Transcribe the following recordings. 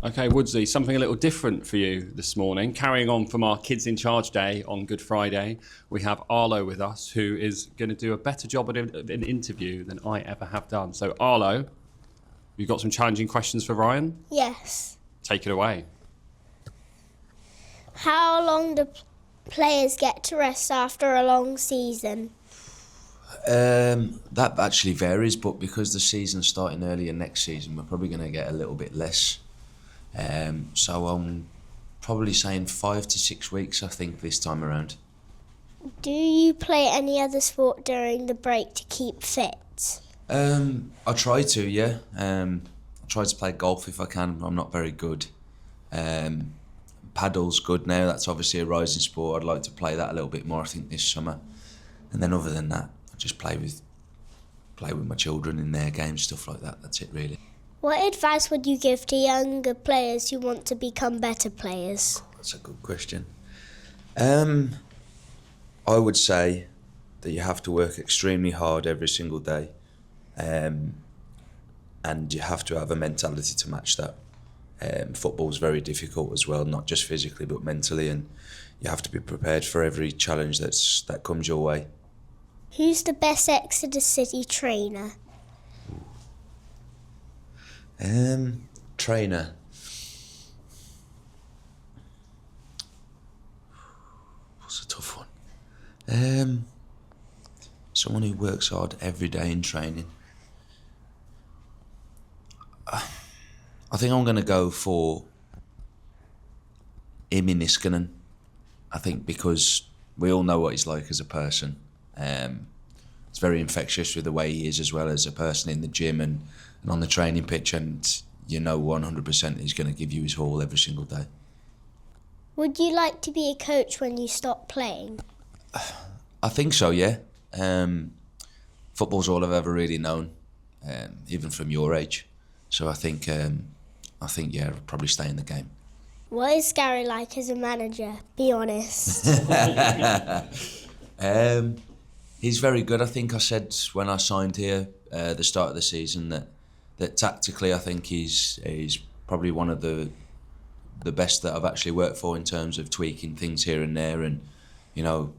Okay, Woodsy, something a little different for you this morning. Carrying on from our Kids in Charge Day on Good Friday, we have Arlo with us, who is going to do a better job at an interview than I ever have done. So, Arlo, you've got some challenging questions for Ryan? Yes. Take it away. How long do players get to rest after a long season? That actually varies, but because the season's starting earlier next season, we're probably going to get a little bit less. So I'm probably saying 5 to 6 weeks, I think, this time around. Do you play any other sport during the break to keep fit? I try to, yeah. I try to play golf if I can. I'm not very good. Paddle's good now. That's obviously a rising sport. I'd like to play that a little bit more, I think, this summer. And then other than that, I just play with my children in their games, stuff like that. That's it, really. What advice would you give to younger players who want to become better players? That's a good question. I would say that you have to work extremely hard every single day, and you have to have a mentality to match that. Football's very difficult as well, not just physically but mentally, and you have to be prepared for every challenge that comes your way. Who's the best Exeter City trainer? Trainer. What's a tough one? Someone who works hard every day in training. I think I'm going to go for Imi Niskanen. I think because we all know what he's like as a person. It's very infectious with the way he is as well as a person in the gym and on the training pitch, and you know 100% he's going to give you his all every single day. Would you like to be a coach when you stop playing? I think so, yeah. Football's all I've ever really known, even from your age. So I think yeah, I'll probably stay in the game. What is Gary like as a manager? Be honest. He's very good. I think I said when I signed here at the start of the season that tactically I think he's probably one of the best that I've actually worked for in terms of tweaking things here and there, and you know,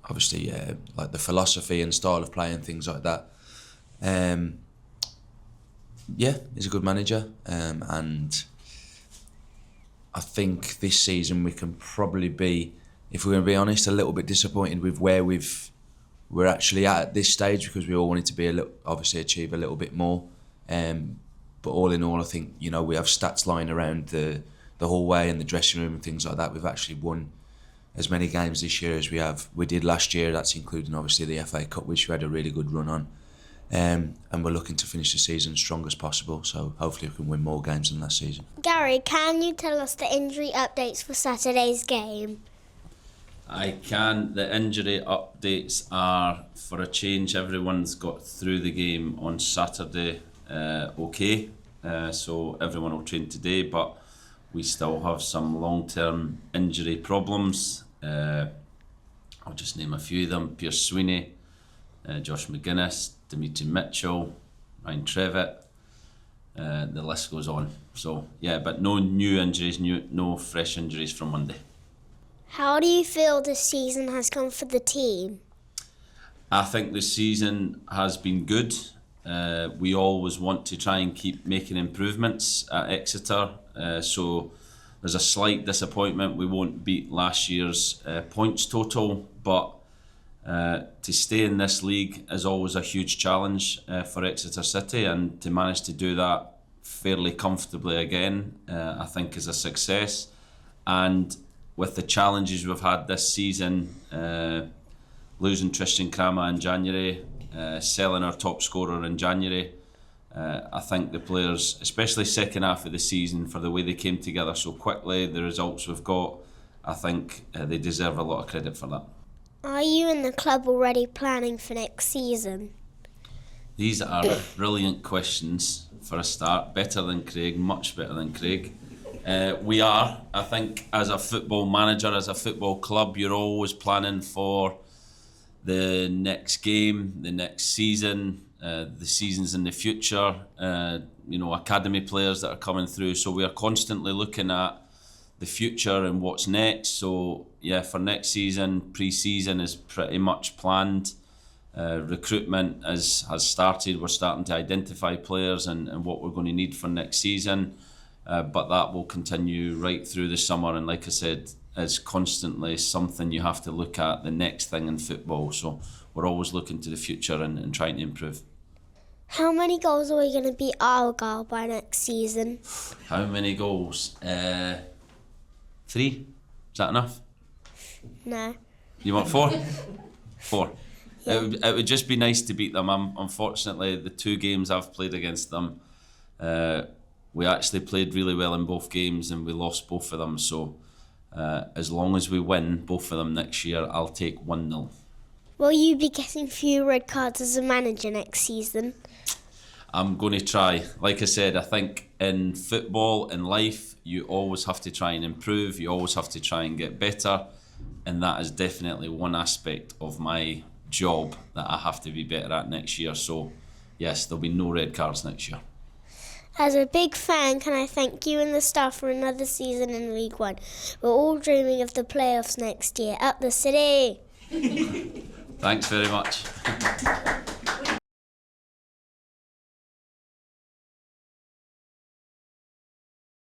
obviously like the philosophy and style of play and things like that. Yeah, he's a good manager, and I think this season we can probably be, if we're going to be honest, a little bit disappointed with where we're actually at this stage, because we all wanted to be obviously achieve a little bit more. But all in all, I think, you know, we have stats lying around the hallway and the dressing room and things like that. We've actually won as many games this year as we did last year. That's including obviously the FA Cup, which we had a really good run on. And we're looking to finish the season as strong as possible, so hopefully we can win more games than last season. Gary, can you tell us the injury updates for Saturday's game? I can. The injury updates are, for a change, everyone's got through the game on Saturday okay. So everyone will train today, but we still have some long-term injury problems. I'll just name a few of them. Pierce Sweeney, Josh McGuinness, Dimitri Mitchell, Ryan Trevitt, the list goes on. So yeah, but no new injuries, no fresh injuries from Monday. How do you feel this season has gone for the team? I think the season has been good. We always want to try and keep making improvements at Exeter. So there's a slight disappointment we won't beat last year's points total, but to stay in this league is always a huge challenge for Exeter City, and to manage to do that fairly comfortably again, I think is a success. And with the challenges we've had this season, losing Tristan Kramer in January, selling our top scorer in January, I think the players, especially second half of the season, for the way they came together so quickly, the results we've got, I think they deserve a lot of credit for that. Are you and the club already planning for next season? These are brilliant questions for a start. Better than Craig, much better than Craig. We are. I think as a football manager, as a football club, you're always planning for the next game, the next season, the seasons in the future. academy players that are coming through. So we are constantly looking at the future and what's next. So yeah, for next season, pre-season is pretty much planned. Recruitment has started. We're starting to identify players and what we're going to need for next season. But that will continue right through the summer. And like I said, it's constantly something you have to look at, the next thing in football. So we're always looking to the future and trying to improve. How many goals are we going to beat Arlo by next season? How many goals? 3? Is that enough? No. You want 4? 4. Yeah. It would just be nice to beat them. Unfortunately, the 2 games I've played against them, we actually played really well in both games and we lost both of them. So as long as we win both of them next year, I'll take 1-0. Will you be getting few red cards as a manager next season? I'm going to try. Like I said, I think in football, in life, you always have to try and improve. You always have to try and get better. And that is definitely one aspect of my job that I have to be better at next year. So yes, there'll be no red cards next year. As a big fan, can I thank you and the staff for another season in League One? We're all dreaming of the playoffs next year. Up the city! Thanks very much.